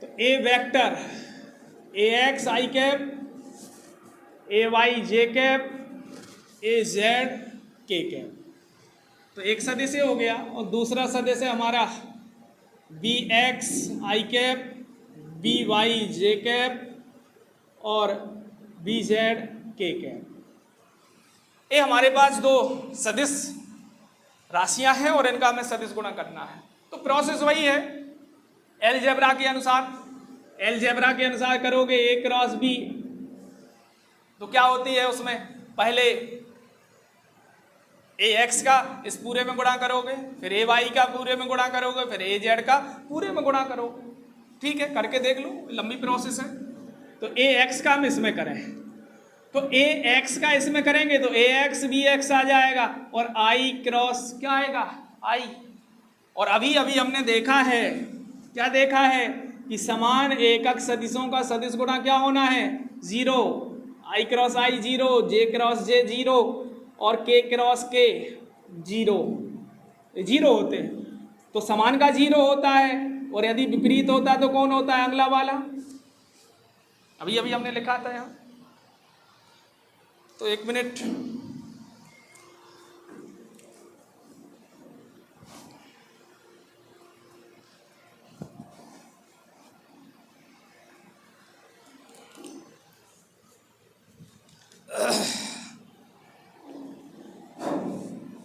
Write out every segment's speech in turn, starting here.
तो A vector A X I cap, A Y J cap, A Z K cap, तो एक सदिश हो गया। और दूसरा सदिश है हमारा B x I cap, B Y J cap और बी जेड के कैप। ये हमारे पास दो सदिश राशियां हैं और इनका हमें सदिश गुणा करना है। तो प्रोसेस वही है एलजेब्रा के अनुसार। एलजेब्रा के अनुसार करोगे ए क्रॉस बी, तो क्या होती है उसमें पहले ए एक्स का इस पूरे में गुणा करोगे, फिर ए वाई का पूरे में गुणा करोगे, फिर ए जेड का पूरे में गुणा करोगे। ठीक है, करके देख लो, लंबी प्रोसेस है। तो ए एक्स का हम इसमें करें, तो ए एक्स का इसमें करेंगे तो ए एक्स बी एक्स आ जाएगा और आई क्रॉस क्या आएगा आई। और अभी अभी हमने देखा है, क्या देखा है कि समान एकक सदिशों का सदिश गुणा क्या होना है, जीरो। आई क्रॉस आई जीरो, जे क्रॉस जे जीरो और के क्रॉस के जीरो, जीरो होते हैं। तो समान का जीरो होता है और यदि विपरीत होता है तो कौन होता है, अगला वाला। अभी अभी हमने लिखा था यहाँ, तो एक मिनट।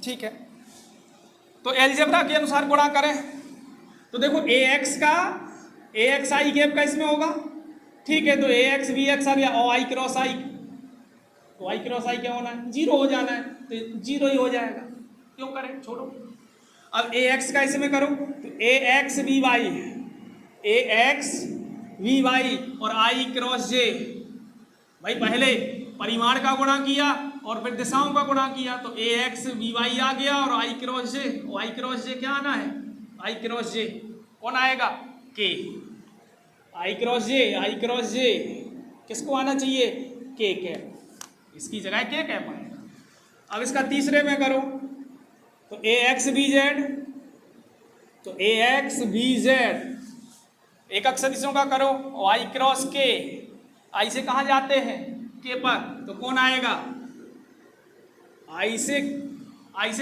ठीक है, तो एलजेब्रा के अनुसार गुणा करें तो देखो ए एक्स का ए एक्स आई कैप का इसमें होगा। ठीक है, तो ए एक्स बी एक्स आ गया और आई क्रॉस आई, तो आई क्रॉस आई क्या होना है, जीरो हो जाना है, तो जीरो ही हो जाएगा। क्यों करें, छोड़ो। अब ए एक्स का इसमें करो तो A X B Y, A X V Y और आई क्रॉस जे। भाई पहले परिमाण का गुणा किया और फिर दिशाओं का गुणा किया, तो ए एक्स वी वाई आ गया और आई क्रॉस जे, और आई क्रॉस जे क्या आना है, आई क्रॉस जे कौन आएगा, के। आई क्रॉस जे, आई क्रॉस जे किसको आना चाहिए, के कैप, इसकी जगह के कैप आएगा। अब इसका तीसरे में करो तो ए एक्स बी जेड, तो ए एक्स बी जेड एकक सदिशों का करो और आई क्रॉस के, आई से कहाँ जाते हैं, के पर, तो कौन आएगा, आई से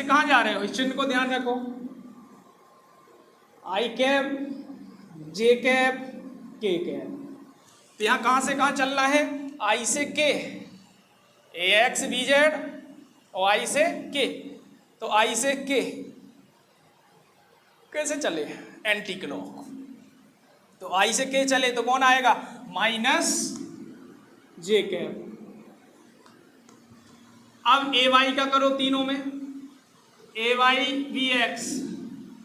कहाँ जा रहे हो, इस चिन्ह को ध्यान रखो, आई कैप जे कैप के कैप। तो यहाँ कहाँ से कहाँ चलना है, आई से के, ए एक्स बी जेड और आई से के। तो आई से के कैसे चले, एंटी क्लॉक, तो आई से के चले तो कौन आएगा, माइनस जे कैप। अब ए वाई का करो तीनों में, ए वाई बी एक्स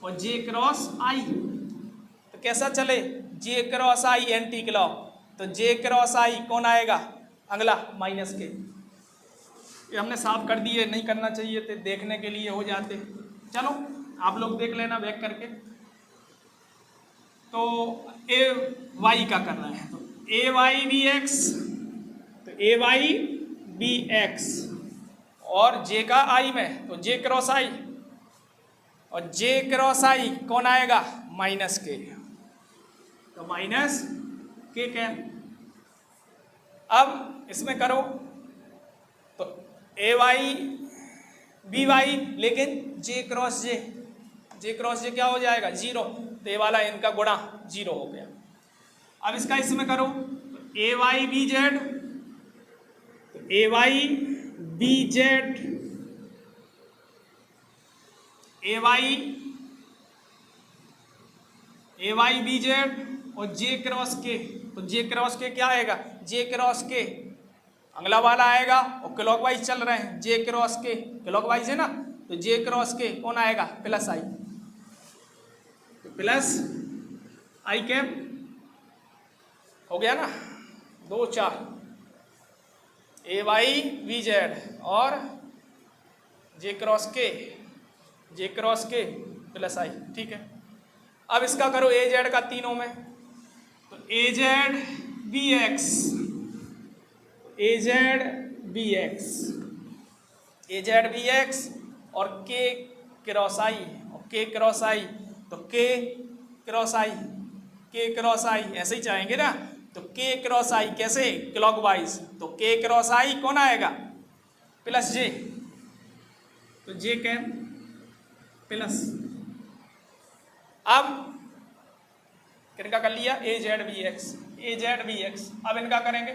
और जे क्रॉस आई, तो कैसा चले, जे क्रॉस आई एंटी क्लॉक, तो जे क्रॉस आई कौन आएगा, अगला माइनस के। ये हमने साफ कर दिए, नहीं करना चाहिए थे, देखने के लिए हो जाते। चलो आप लोग देख लेना बैक करके। तो ए वाई का करना है, तो ए वाई बी एक्स, तो ए वाई बी एक्स और जे का आई में, तो जे क्रॉस आई, और जे क्रॉस आई कौन आएगा, माइनस के, तो माइनस के कैन। अब इसमें करो तो ए वाई बी वाई, लेकिन जे क्रॉस जे, जे क्रॉस जे क्या हो जाएगा, जीरो, तो ये वाला इनका गुणा जीरो हो गया। अब इसका इसमें करो तो ए वाई बी जेड, तो ए वाई बी जेड, ए वाई बी जेड और जे क्रॉस के, तो जे क्रॉस के क्या आएगा, जे क्रॉस के अगला वाला आएगा, और क्लॉकवाइज चल रहे हैं, जे क्रॉस के क्लॉकवाइज है ना, तो जे क्रॉस के कौन आएगा, प्लस आई, तो प्लस आई कैप हो गया ना, 2 4, ए वाई वी जेड और जे क्रॉस के प्लस आई। ठीक है, अब इसका करो ए जेड का तीनों में, तो ए जेड बी एक्स, ए जेड बी एक्स, ए जेड बी एक्स और के क्रॉस आई, और के क्रॉस आई, तो के क्रॉस आई, के क्रॉस आई, ऐसे ही चाहेंगे ना, तो के क्रॉस आई कैसे, क्लॉकवाइज, तो के क्रॉस आई कौन आएगा, प्लस जे, तो जे कैप प्लस, अब किनका कर लिया, ए जेड बी एक्स, ए जेड बी एक्स, अब इनका करेंगे,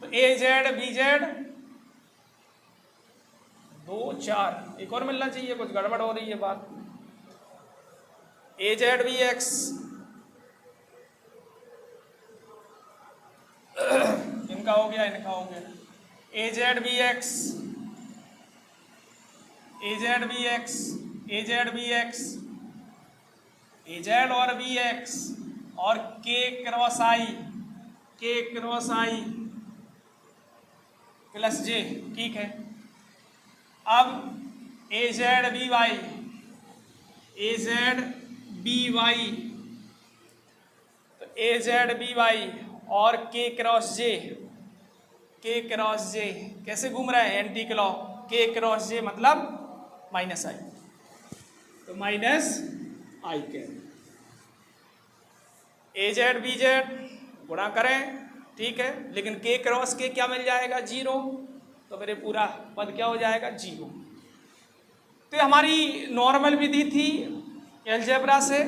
तो ए जेड बी जेड 2 4, एक और मिलना चाहिए, कुछ गड़बड़ हो रही है बात, ए जेड बी एक्स इनका हो गया, इनका हो गया, ए जेड बी एक्स, ए जेड बी एक्स, ए जेड बी एक्स, ए जेड और बी एक्स, और के क्रॉस आई, के क्रॉस आई प्लस जे, ठीक है। अब ए Z B Y, A Z B Y, तो ए जेड बी वाई और के क्रॉस जे, के क्रॉस जे कैसे घूम रहा है, एंटी क्लॉक, के क्रॉस जे मतलब माइनस आई, तो माइनस आई के, ए जेड बी जेड गुणा करें, ठीक है, लेकिन के क्रॉस के क्या मिल जाएगा, 0, तो मेरे पूरा पद क्या हो जाएगा, 0। तो हमारी नॉर्मल विधि थी अलजेब्रा से,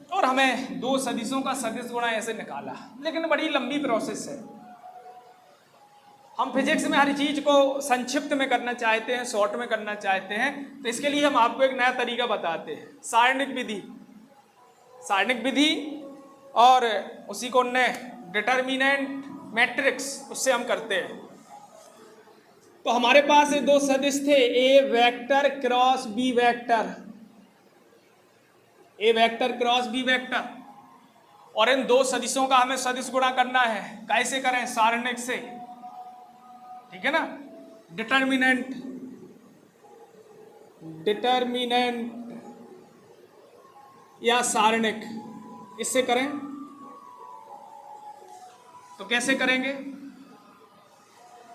और हमें दो सदिशों का सदिश गुणा ऐसे निकाला, लेकिन बड़ी लंबी प्रोसेस है। हम फिजिक्स में हर चीज को संक्षिप्त में करना चाहते हैं, शॉर्ट में करना चाहते हैं, तो इसके लिए हम आपको एक नया तरीका बताते हैं, सारणिक विधि, सारणिक विधि, और उसी को ने डिटर्मिनेंट मैट्रिक्स, उससे हम करते हैं। तो हमारे पास ये दो सदिश थे, ए वेक्टर क्रॉस बी वेक्टर, ए वेक्टर क्रॉस बी वेक्टर, और इन दो सदिशों का हमें सदिश गुणा करना है, कैसे करें, सारणिक से, ठीक है ना, डिटर्मिनेंट, डिटर्मिनेंट या सारणिक, इससे करें। तो कैसे करेंगे,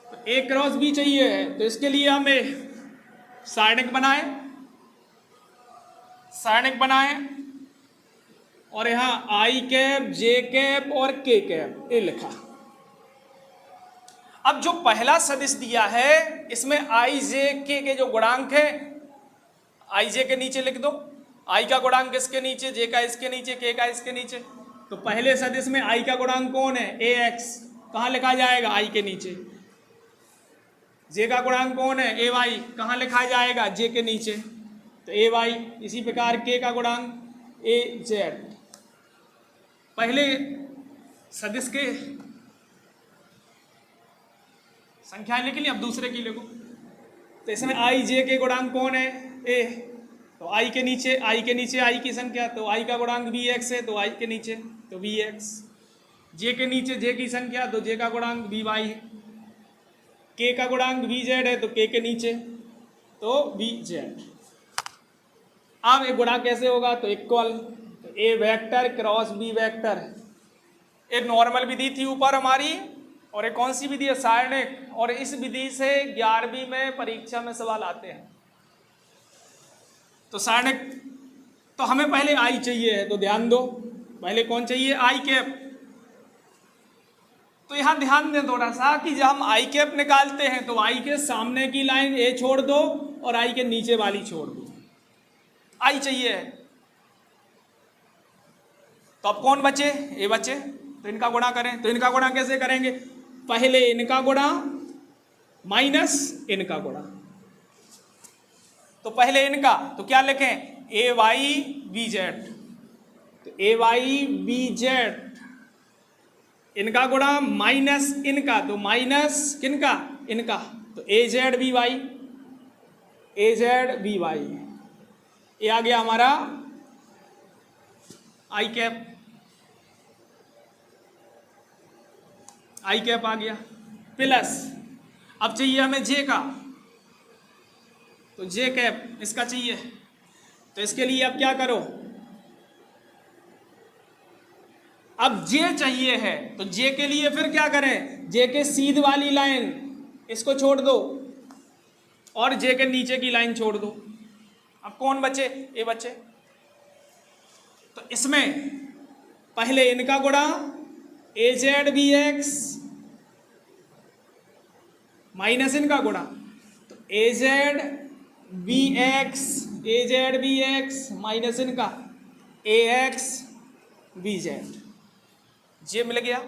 तो ए क्रॉस बी चाहिए है, तो इसके लिए हमें सारणिक बनाए, सारणिक बनाए, और यहां आई कैप, जे कैप और के कैप ये लिखा। अब जो पहला सदिश दिया है इसमें आई जे के जो गुणांक है, आई जे के नीचे लिख दो, आई का गुणांक इसके नीचे, जे का इसके नीचे, के का इसके नीचे। तो पहले सदिश में आई का गुणांक कौन है, ए एक्स, कहाँ लिखा जाएगा, आई के नीचे। जे का गुणांक कौन है, ए वाई, कहाँ लिखा जाएगा, जे के नीचे, तो ए वाई। इसी प्रकार के का गुणांक ए जेड। पहले सदिश के संख्याएं लिख ली, अब दूसरे की लिखो। तो इसमें आई जे के गुणांक कौन है, ए, तो आई के नीचे, आई के नीचे आई की संख्या, तो आई का गुणांक बी एक्स है, तो आई के नीचे तो बी एक्स। जे के नीचे जे की संख्या, तो जे का गुणांक बी वाई है। के का गुणांक बी जेड है, तो के नीचे तो बी जेड। अब एक गुणा कैसे होगा, तो इक्वल, तो A vector cross B vector. एक नॉर्मल विधि थी ऊपर हमारी, और एक कौन सी विधि है, सारणिक। और इस विधि से 11वीं में परीक्षा में सवाल आते हैं। तो सारणिक, तो हमें पहले आई चाहिए है, तो ध्यान दो, पहले कौन चाहिए, आई कैप। तो यहां ध्यान दें थोड़ा सा कि जब हम आई कैप निकालते हैं तो आई के सामने की लाइन ए छोड़ दो और आई के नीचे वाली छोड़ दो, आई चाहिए है। तो अब कौन बचे, ए बचे, तो इनका गुणा करें। तो इनका गुणा कैसे करेंगे, पहले इनका गुणा माइनस इनका गुणा। तो पहले इनका, तो क्या लिखें, ए वाई बी जेड, तो ए वाई बी जेड, इनका गुणा माइनस इनका, तो माइनस किनका, इनका, तो ए Z B Y, A Z B Y. ये आ गया हमारा आई कैप, आई कैप आ गया। प्लस अब चाहिए हमें जे का, तो जे कैप इसका चाहिए। तो इसके लिए अब क्या करो, अब जे चाहिए है, तो जे के लिए फिर क्या करें, जे के सीध वाली लाइन इसको छोड़ दो और जे के नीचे की लाइन छोड़ दो। अब कौन बचे, ए बचे। तो इसमें पहले इनका गुणा ए जेड बी एक्स माइनस इनका गुणा, तो ए जेड बी एक्स माइनस इनका ए एक्स बी जेड, ये मिल गया।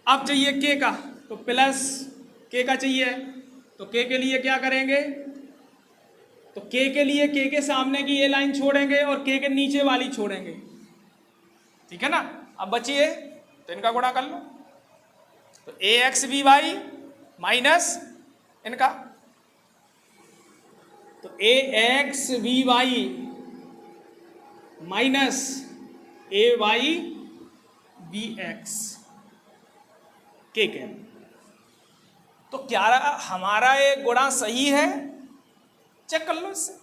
अब चाहिए के का, तो प्लस के का चाहिए, तो के के लिए क्या करेंगे, तो के लिए के सामने की ये लाइन छोड़ेंगे और के नीचे वाली छोड़ेंगे, ठीक है ना। अब बचिए तो इनका गुणा कर लो, तो A X B Y minus इनका, तो A X B Y minus A Y B x के तो क्या हमारा ये गुणा सही है, चेक कर लो इससे।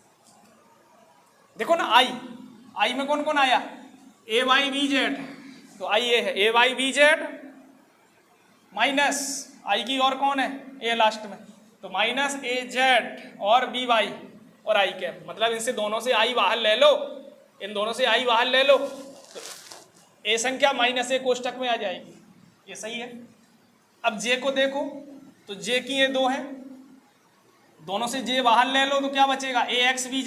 देखो ना आई में कौन कौन आया, ए वाई बी जेड, तो आई ये है ए वाई बी जेड माइनस आई की और कौन है ए लास्ट में, तो माइनस ए जेड और बी वाई और आई कैप, मतलब इनसे दोनों से आई बाहर ले लो, इन दोनों से आई बाहर ले लो, तो ए संख्या माइनस ए कोष्टक में आ जाएगी, ये सही है। अब जे को देखो, तो जे की ये दो है, दोनों से जे बाहर ले लो तो क्या बचेगा, ए एक्स बी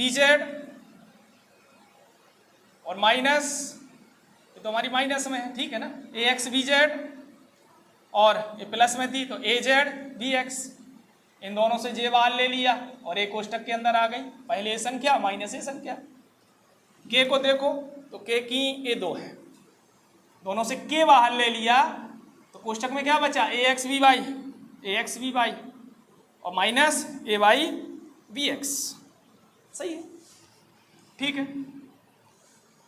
जेड और माइनस, ये तो हमारी माइनस में है, ठीक है ना, ए एक्स बी जेड और ये प्लस में थी तो ए जेड बी एक्स, इन दोनों से जे बाहर ले लिया और एक कोष्टक के अंदर आ गई, पहले ए संख्या माइनस ए संख्या। के को देखो, तो के की ये दो है, दोनों से के बाहर ले लिया तो कोष्टक में क्या बचा, ए एक्स बी वाई और माइनस ए वाई बी एक्स, सही है, ठीक है।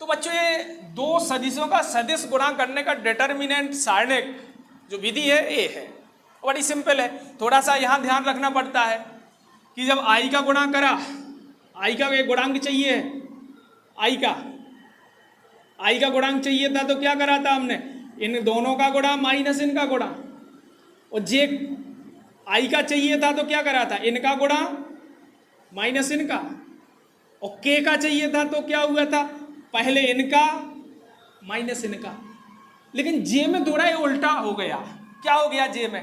तो बच्चों ये दो सदिशों का सदिश गुणा करने का डिटर्मिनेंट सारणिक जो विधि है ये है, बड़ी सिंपल है। थोड़ा सा यहाँ ध्यान रखना पड़ता है कि जब आई का गुणा करा, आई का एक गुणांक चाहिए, आई का गुणांक चाहिए था, तो क्या करा था हमने, इन दोनों का गुणा माइनस इनका गुणा, और जे आई का चाहिए था तो क्या करा था, इनका गुणा माइनस इनका, और के का चाहिए था तो क्या हुआ था, पहले इनका माइनस इनका। लेकिन जे में थोड़ा ये उल्टा हो गया, क्या हो गया जे में,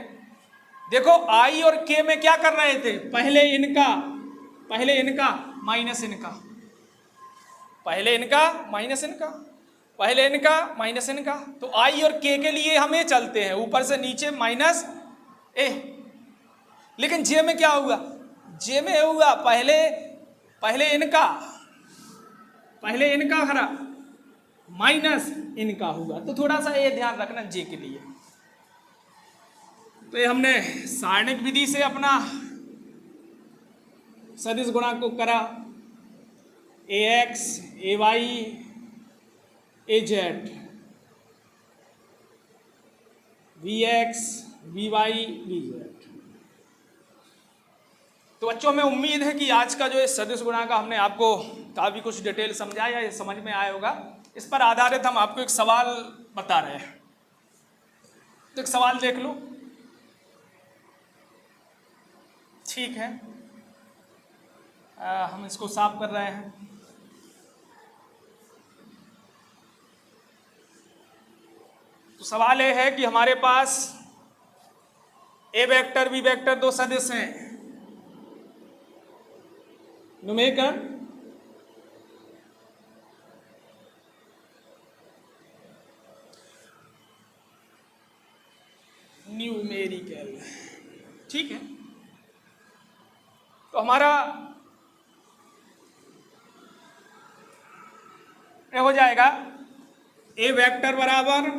देखो आई और के में क्या कर रहे थे, पहले इनका माइनस इनका, पहले इनका माइनस इनका, तो आई और के लिए हमें चलते हैं ऊपर से नीचे माइनस ए। लेकिन जे में क्या हुआ, जे में हुआ पहले इनका हरा माइनस इनका हुआ, तो थोड़ा सा ये ध्यान रखना जे के लिए। तो ये हमने सारणिक विधि से अपना सदिश गुणा को करा, A X A Y A Z V X V Y V Z. तो बच्चों में उम्मीद है कि आज का जो है सदिश गुणा का हमने आपको काफ़ी कुछ डिटेल समझाया, ये समझ में आया होगा। इस पर आधारित हम आपको एक सवाल बता रहे हैं, तो एक सवाल देख लो, ठीक है। हम इसको साफ कर रहे हैं। तो सवाल ये है कि हमारे पास ए वेक्टर बी वेक्टर दो सदिश हैं, न्यूमेरिकल ठीक है। तो हमारा ये हो जाएगा ए वेक्टर बराबर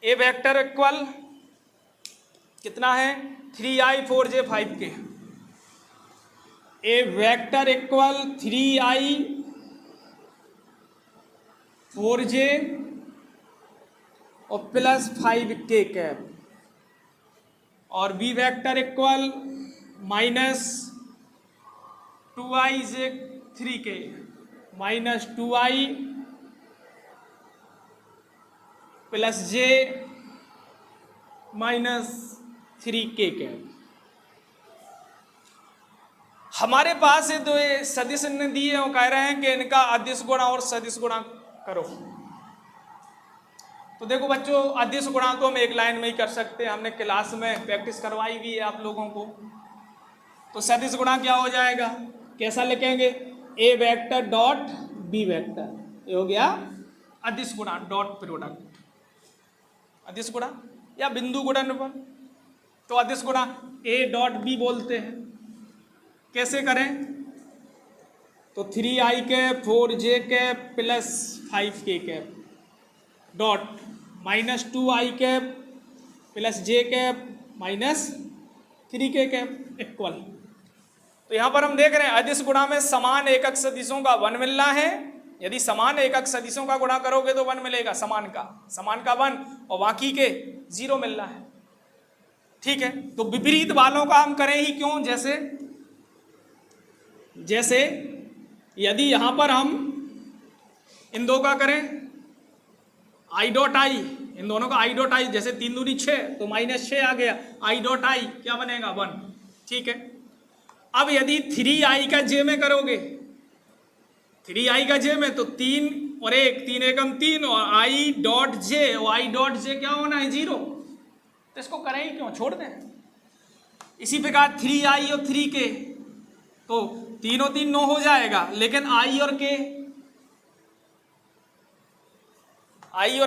ए वेक्टर इक्वल कितना है 3i 4j 5k, ए वेक्टर इक्वल 3i 4j और प्लस 5k कैप, और B vector equal minus 2i j 3k minus 2i plus j minus 3k cap. हमारे पास ये दो ये सदिश ने दिए और कह रहे हैं कि इनका अदिश गुणा और सदिश गुणा करो। तो देखो बच्चों, अदिश गुणा तो हम एक लाइन में ही कर सकते हैं, हमने क्लास में प्रैक्टिस करवाई भी है आप लोगों को। तो सदिश गुणा क्या हो जाएगा, कैसा लिखेंगे, ए वेक्टर डॉट बी वेक्टर, ये हो गया अदिश गुणा डॉट प्रोडक्ट, अदिश गुणा या बिंदु गुणनफल। तो अदिश गुणा ए डॉट बी बोलते हैं। कैसे करें, तो 3i cap 4j cap plus 5k cap dot -2i cap plus j cap minus 3k cap equal. तो यहाँ पर हम देख रहे हैं अदिश गुणा में समान एकक सदिशों का 1 मिलना है। यदि समान एकक सदिशों का गुणा करोगे तो 1 मिलेगा, समान का 1 और बाकी के 0 मिलना है। ठीक है, तो विपरीत वालों का हम करें ही क्यों, जैसे यदि यहां पर हम इन दो का करें आई डॉट आई, इन दोनों का आई डॉट आई, जैसे 3 दूनी 6 तो -6 आ गया, आई डॉट आई क्या बनेगा 1। ठीक है, अब यदि 3i का j में करोगे, 3i का j में तो 3 और 1, 3 एकम 3 और आई डॉट जे, और आई डॉट जे क्या होना है 0, तो इसको करें ही क्यों, छोड़ दें। इसी प्रकार 3i और 3k, तो 3 और 3 9 हो जाएगा, लेकिन i और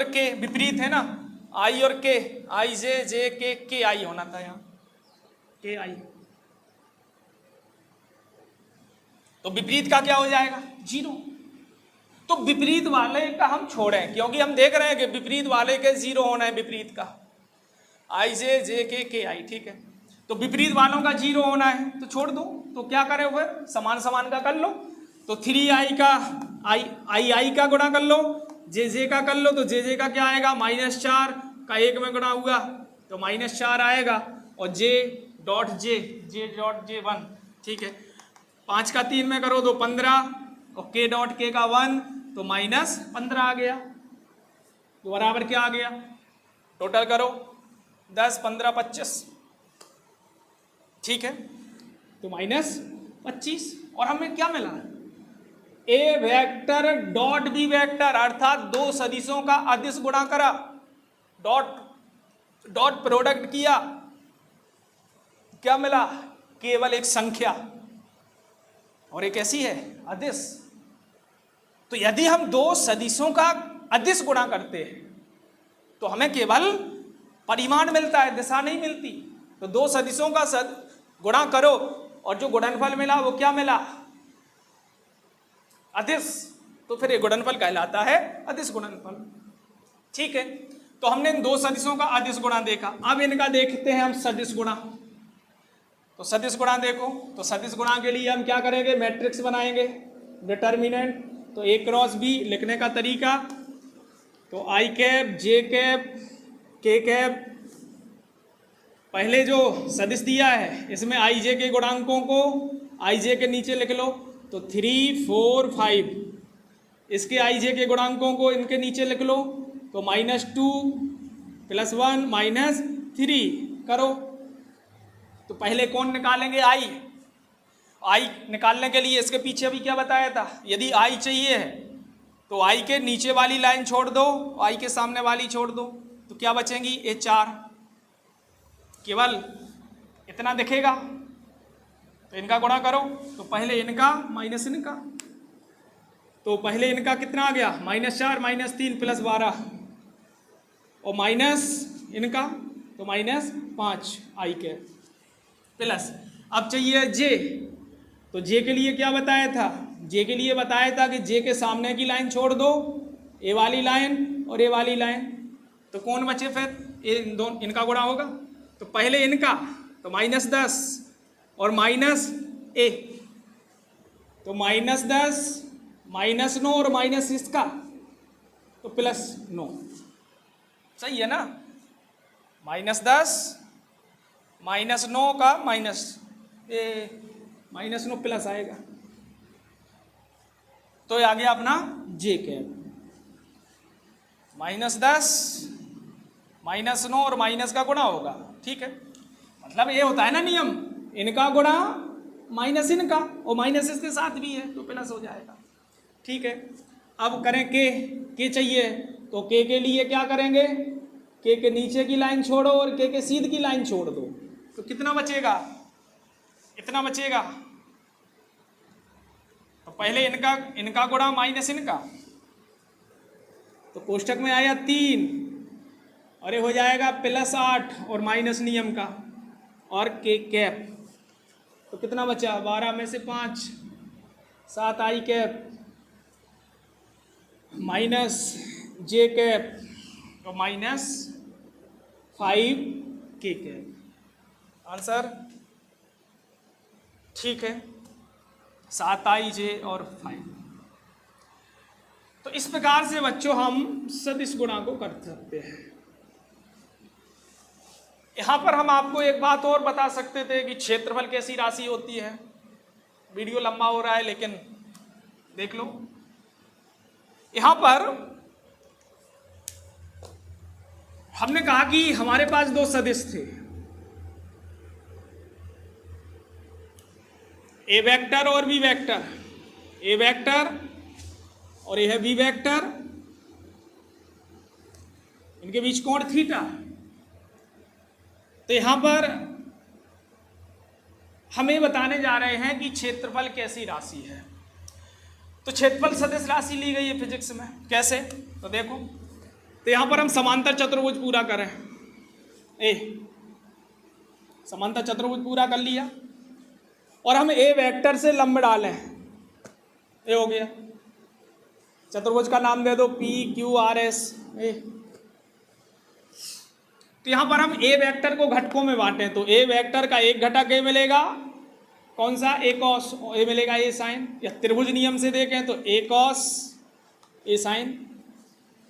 k विपरीत है ना, i और k, i J k i होना था यहाँ, k i, तो विपरीत का क्या हो जाएगा 0। तो विपरीत वाले का हम छोड़ें, क्योंकि हम देख रहे हैं कि विपरीत वाले के 0 होना है, विपरीत का i जे k i। ठीक है, तो विपरीत वालों का 0 होना है, तो छोड़ दो। तो क्या करें, वो समान समान का कर लो, तो 3i का i का गुणा कर लो, जे का कर लो, तो जे का क्या आएगा -4 का 1 में गुणा हुआ तो -4 आएगा, और जे डॉट जे 1। ठीक है, 5 का 3 में करो तो 15, और k डॉट k का 1 तो -15 आ गया, तो बराबर क्या आ गया, टोटल करो 10 15 25। ठीक है, तो -25, और हमें क्या मिला, ए वेक्टर डॉट बी वेक्टर, अर्थात दो सदिशों का अदिश गुणा करा, डॉट प्रोडक्ट किया, क्या मिला, केवल एक संख्या, और एक ऐसी है अदिश। तो यदि हम दो सदिशों का अदिश गुणा करते हैं तो हमें केवल परिमाण मिलता है, दिशा नहीं मिलती। तो दो सदिशों का गुणा करो और जो गुणनफल मिला वो क्या मिला, अदिश, तो फिर ये गुणनफल कहलाता है अदिश गुणनफल। ठीक है, तो हमने इन दो सदिशों का अदिश गुणा देखा, अब इनका देखते हैं हम सदिश गुणा। तो सदिश गुणा देखो, तो सदिश गुणा के लिए हम क्या करेंगे, मैट्रिक्स बनाएंगे, डिटर्मिनेंट। तो a क्रॉस b लिखने का तरीका, तो i cap j cap k cap, पहले जो सदिश दिया है इसमें i j के गुणांकों को i j के नीचे लिख लो, तो 3 4 5, इसके i j के गुणांकों को इनके नीचे लिख लो, तो -2 +1 -3 करो। तो पहले कौन निकालेंगे, i निकालने के लिए इसके पीछे अभी क्या बताया था, यदि i चाहिए है तो i के नीचे वाली लाइन छोड़ दो, i के सामने वाली छोड़ दो, तो क्या बचेंगी, ये 4, केवल इतना दिखेगा। तो इनका गुणा करो, तो पहले इनका माइनस इनका, तो पहले इनका कितना आ गया, -4 -3 +12, और माइनस इनका तो -5 i के प्लस। अब चाहिए j, तो j के लिए क्या बताया था, j के लिए बताया था कि j के सामने की लाइन छोड़ दो, ए वाली लाइन और ए वाली लाइन, तो कौन बचे फिर, इन दोनों इनका गुणा होगा। तो पहले इनका तो -10 और -a, तो -10 -9 और माइनस इसका तो +9, सही है ना, -10 -9 का -9 प्लस आएगा, तो ये आ गया अपना j कैप, -10 -9 और माइनस का गुणा होगा। ठीक है, मतलब ये होता है ना नियम, इनका गुणा माइनस इनका और माइनस इसके साथ भी है तो प्लस हो जाएगा। ठीक है, अब करें के चाहिए तो के लिए क्या करेंगे, के नीचे की लाइन छोड़ो और के सीध की लाइन छोड़ दो तो कितना बचेगा, इतना बचेगा। तो पहले इनका गुणा माइनस इनका, तो कोष्टक में आया 3 और ये हो जाएगा +8 और माइनस नियम का और के कैप, तो कितना बचा 12 में से 5 7 आई कैप माइनस जे कैप और माइनस 5 के कैप। आंसर ठीक है, 7 आई जे और 5। तो इस प्रकार से बच्चों हम सदिश गुणा को कर सकते हैं। यहां पर हम आपको एक बात और बता सकते थे कि क्षेत्रफल कैसी राशि होती है। वीडियो लंबा हो रहा है लेकिन देख लो। यहां पर हमने कहा कि हमारे पास दो सदिश थे, ए वेक्टर और बी वेक्टर, ए वेक्टर और यह बी वेक्टर, इनके बीच कोण थीटा। तो यहां पर हम ये बताने जा रहे हैं कि क्षेत्रफल कैसी राशि है। तो क्षेत्रफल सदिश राशि ली गई है फिजिक्स में, कैसे, तो देखो। तो यहां पर हम समांतर चतुर्भुज पूरा करें, समांतर चतुर्भुज पूरा कर लिया और हम ए वेक्टर से लंब डालें, ये हो गया। चतुर्भुज का नाम दे दो PQRS। तो यहां पर हम ए वेक्टर को घटकों में बांटें तो ए वेक्टर का एक घटक ए मिलेगा, कौन सा, ए कॉस, ए मिलेगा ए साइन। या त्रिभुज नियम से देखें तो ए कॉस ए साइन,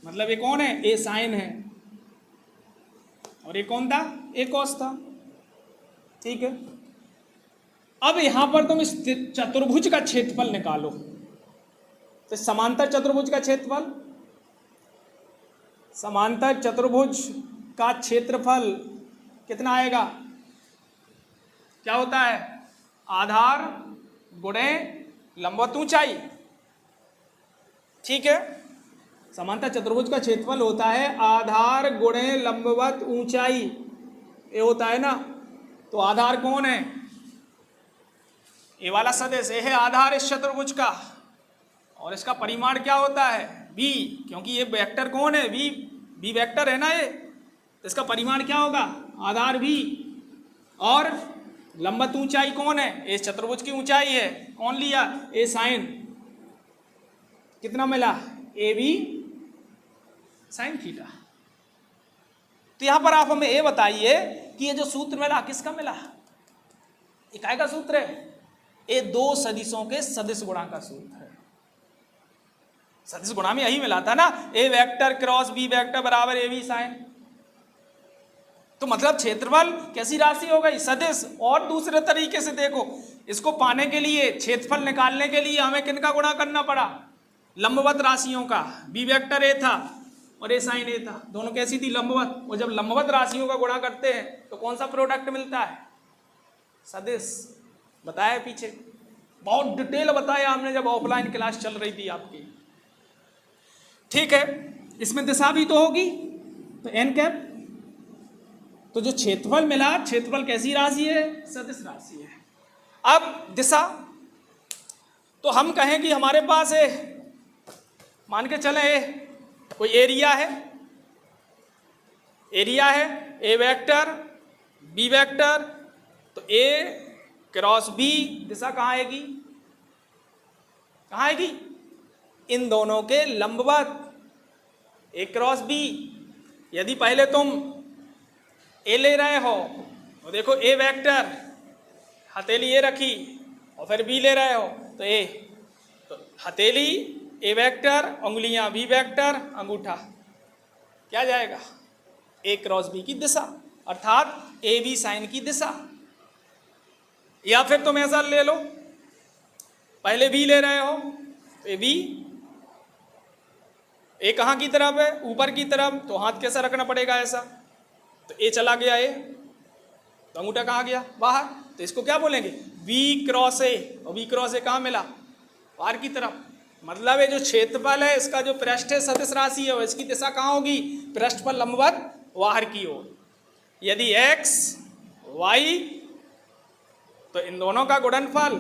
मतलब ये कौन है, ए साइन है और ये कौन था, ए कॉस था। ठीक है, अब यहां पर तुम इस चतुर्भुज का क्षेत्रफल निकालो। तो समांतर चतुर्भुज का क्षेत्रफल, समांतर चतुर्भुज का क्षेत्रफल कितना आएगा, क्या होता है, आधार गुणे लंबवत ऊंचाई। ठीक है, समांतर चतुर्भुज का क्षेत्रफल होता है आधार गुणे लंबवत ऊंचाई, ये होता है ना। तो आधार कौन है, ये वाला सदिश, ये है आधार इस चतुर्भुज का और इसका परिमाण क्या होता है, b, क्योंकि ये वेक्टर कौन है, b वेक्टर है ना ये, तो इसका परिमाण क्या होगा, आधार b। और लंबवत ऊंचाई कौन है, इस चतुर्भुज की ऊंचाई है, कौन लिया, ए साइन, कितना मिला, ए बी साइन थीटा। तो यहां पर आप हमें ये बताइए कि ये जो सूत्र मिला किसका मिला, इकाई का सूत्र है, ये दो सदिशों के सदिश गुणा का सूत्र है। सदिश गुणा में यही मिला था ना, ए वेक्टर क्रॉस बी वेक्टर बराबर ए बी साइन। तो मतलब क्षेत्रफल कैसी राशि हो गई, सदिश। और दूसरे तरीके से देखो, इसको पाने के लिए, क्षेत्रफल निकालने के लिए हमें किनका गुणा करना पड़ा, लंबवत राशियों का। बी वेक्टर ए था और ए साइन ए था, दोनों कैसी थी, लंबवत। और जब लंबवत राशियों का गुणा करते हैं तो कौन सा प्रोडक्ट मिलता है, सदिश। बताया पीछे, बहुत डिटेल बताया हमने जब ऑफलाइन क्लास चल रही थी आपकी। ठीक है, इसमें दिशा भी तो होगी, तो एन कैप। तो जो क्षेत्रफल मिला, क्षेत्रफल कैसी राशि है, सदिश राशि है। अब दिशा, तो हम कहें कि हमारे पास है, मान के चले कोई एरिया है, एरिया है, ए वेक्टर बी वेक्टर, तो ए क्रॉस बी दिशा कहाँ आएगी, कहाँ आएगी, इन दोनों के लंबवत, ए क्रॉस बी। यदि पहले तुम ए ले रहे हो तो देखो ए वेक्टर, हथेली ए रखी, और फिर बी ले रहे हो तो ए, तो हथेली ए वेक्टर, उंगलियां बी वेक्टर, अंगूठा क्या जाएगा, ए क्रॉस बी की दिशा, अर्थात ए बी साइन की दिशा। या फिर तुम ऐसा ले लो, पहले बी ले रहे हो तो ए बी, ए कहाँ की तरफ है, ऊपर की तरफ, तो हाथ कैसा रखना पड़ेगा, ऐसा, तो ए चला गया ए, तो अंगूठा कहाँ गया? बाहर। तो इसको क्या बोलेंगे? V cross A। और V क्रॉस A कहाँ मिला? बाहर की तरफ। मतलब ये जो क्षेत्रफल है इसका जो पृष्ठ सदिश राशि है इसकी दिशा कहाँ होगी? पृष्ठ पर लंबवत बाहर की ओर। यदि x y तो इन दोनों का गुणनफल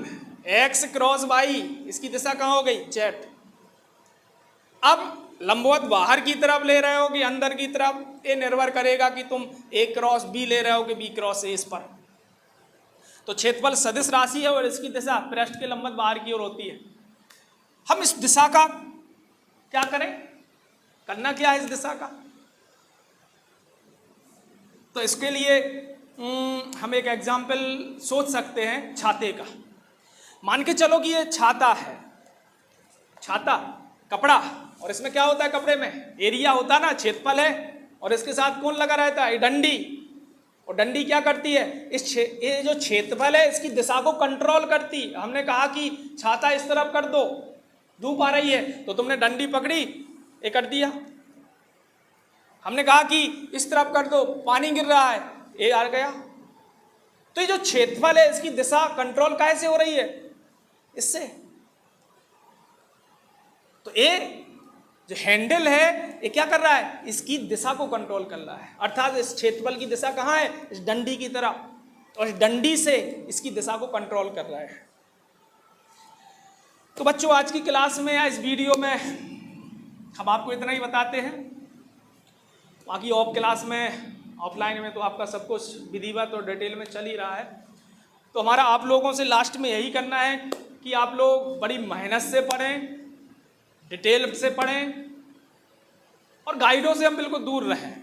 x क्रॉस y, इसकी दिशा कहाँ हो गई? z। अब लंबवत बाहर की तरफ ले रहे हो कि अंदर की तरफ, ये निर्भर करेगा कि तुम a क्रॉस b ले रहे हो कि b क्रॉस a। इस पर तो क्षेत्रफल सदिश राशि है और इसकी दिशा पृष्ठ के लंबवत बाहर की ओर होती है। हम इस दिशा का क्या करें? करना क्या है इस दिशा का? तो इसके लिए हम एक एग्जाम्पल सोच सकते हैं छाते का। मान के चलो कि ये छाता है, छाता कपड़ा, और इसमें क्या होता है? कपड़े में एरिया होता है ना, क्षेत्रफल है, और इसके साथ कौन लगा रहता है? डंडी। और डंडी क्या करती है? ये जो क्षेत्रफल है इसकी दिशा को कंट्रोल करती। हमने कहा कि छाता इस तरफ कर दो, धूप आ रही है, तो तुमने डंडी पकड़ी, ये कर दिया। हमने कहा कि इस तरफ कर दो, पानी गिर रहा है, ये आ गया। तो ये जो क्षेत्रफल है इसकी दिशा कंट्रोल कैसे हो रही है? इससे। तो ये जो हैंडल है ये क्या कर रहा है? इसकी दिशा को कंट्रोल कर रहा है। अर्थात इस क्षेत्रफल की दिशा कहाँ है? इस डंडी की तरफ, और इस डंडी से इसकी दिशा को कंट्रोल कर रहा है। तो बच्चों आज की क्लास में या इस वीडियो में हम आपको इतना ही बताते हैं। बाकी ऑफ क्लास में, ऑफलाइन में तो आपका सब कुछ विधिवत और डिटेल में चल ही रहा है। तो हमारा आप लोगों से लास्ट में यही करना है कि आप लोग बड़ी मेहनत से पढ़ें, डिटेल से पढ़ें, और गाइडों से हम बिल्कुल दूर रहें।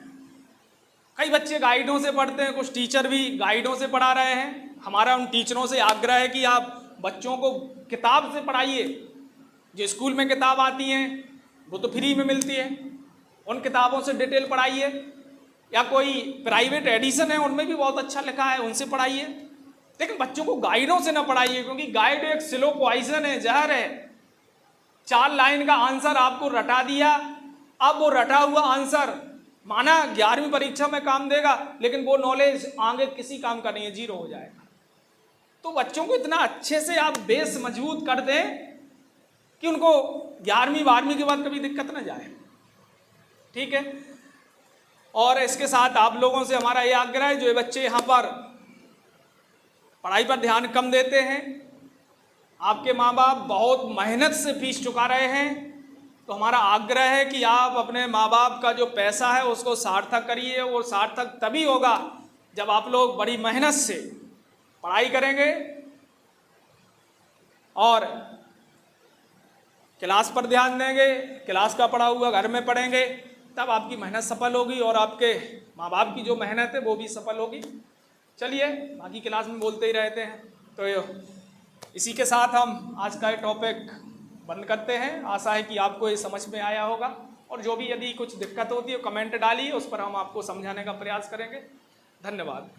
कई बच्चे गाइडों से पढ़ते हैं, कुछ टीचर भी गाइडों से पढ़ा रहे हैं। हमारा उन टीचरों से आग्रह है कि आप बच्चों को किताब से पढ़ाइए। जो स्कूल में किताब आती हैं वो तो फ्री में मिलती है, उन किताबों से डिटेल पढ़ाइए, या कोई प्राइवेट एडिशन है उनमें भी बहुत अच्छा लिखा है, उनसे पढ़ाइए। लेकिन बच्चों को गाइडों से ना पढ़ाइए, क्योंकि गाइड एक स्लो पॉइजन है, जहर है। 4 लाइन का आंसर आपको रटा दिया, अब वो रटा हुआ आंसर माना 11वीं परीक्षा में काम देगा, लेकिन वो नॉलेज आगे किसी काम का नहीं है, जीरो हो जाएगा। तो बच्चों को इतना अच्छे से आप बेस मजबूत कर दें कि उनको 11वीं 12वीं के बाद कभी दिक्कत ना जाए। ठीक है। और इसके साथ आप लोगों से हमारा ये आग्रह है, जो बच्चे यहाँ पर पढ़ाई पर ध्यान कम देते हैं, आपके माँ बाप बहुत मेहनत से फीस चुका रहे हैं, तो हमारा आग्रह है कि आप अपने माँ बाप का जो पैसा है उसको सार्थक करिए। वो सार्थक तभी होगा जब आप लोग बड़ी मेहनत से पढ़ाई करेंगे और क्लास पर ध्यान देंगे, क्लास का पढ़ा हुआ घर में पढ़ेंगे, तब आपकी मेहनत सफल होगी और आपके माँ बाप की जो मेहनत है वो भी सफल होगी। चलिए, बाकी क्लास में बोलते ही रहते हैं, तो इसी के साथ हम आज का ये टॉपिक बंद करते हैं। आशा है कि आपको ये समझ में आया होगा, और जो भी यदि कुछ दिक्कत होती है कमेंट डालिए, उस पर हम आपको समझाने का प्रयास करेंगे। धन्यवाद।